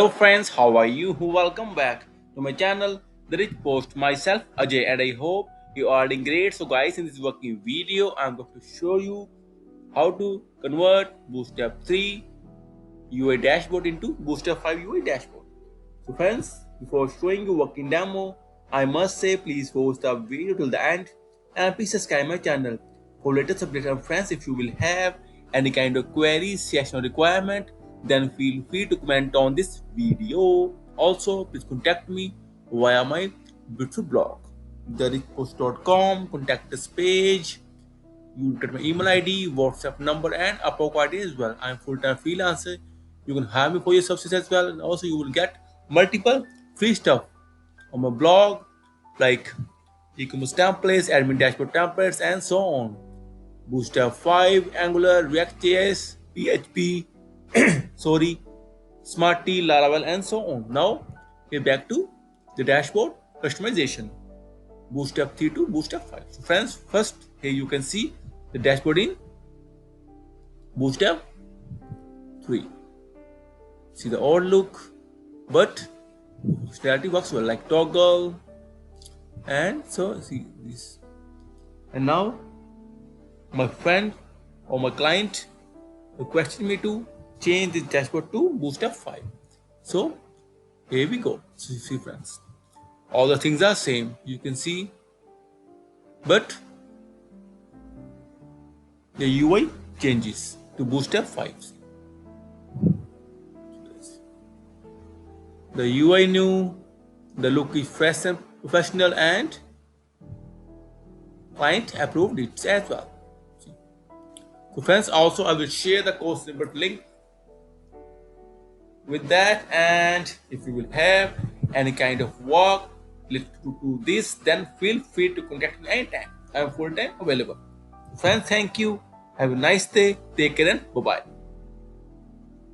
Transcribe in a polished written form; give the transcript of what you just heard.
Hello friends, how are you? Welcome back to my channel, Therichpost. Myself, Ajay, and I hope you are doing great. So guys, in this working video, I'm going to show you how to convert Bootstrap 3 UI dashboard into Bootstrap 5 UI dashboard. So friends, before showing you working demo, I must say please watch the video till the end and please subscribe my channel for latest updates. And friends, if you will have any kind of queries, suggestion or requirement, then feel free to comment on this video. Also, please contact me via my Bootstrap blog, therichpost.com, contact us page. You get my email ID, WhatsApp number, and Upwork ID as well. I'm full-time freelancer. You can hire me for your services as well, and also you will get multiple free stuff on my blog, like e-commerce templates, admin dashboard templates, and so on. Bootstrap 5, Angular, React.js, PHP, sorry, Smarty, Laravel, and so on. Now we're back to the dashboard customization. Bootstrap 3 to Bootstrap 5. So friends, first here you can see the dashboard in Bootstrap 3. See the old look, but functionality works well, like toggle, and so see this. And now my friend or my client requested me to change this dashboard to Bootstrap 5. So here we go. So see friends, all the things are same, you can see, but the UI changes to Bootstrap 5. The UI new, the look is fresh and professional, and client approved it as well. So friends, also I will share the course snippet link with that, and if you will have any kind of work related to this, then feel free to contact me anytime. I am full-time available. Friends, thank you. Have a nice day. Take care and bye-bye.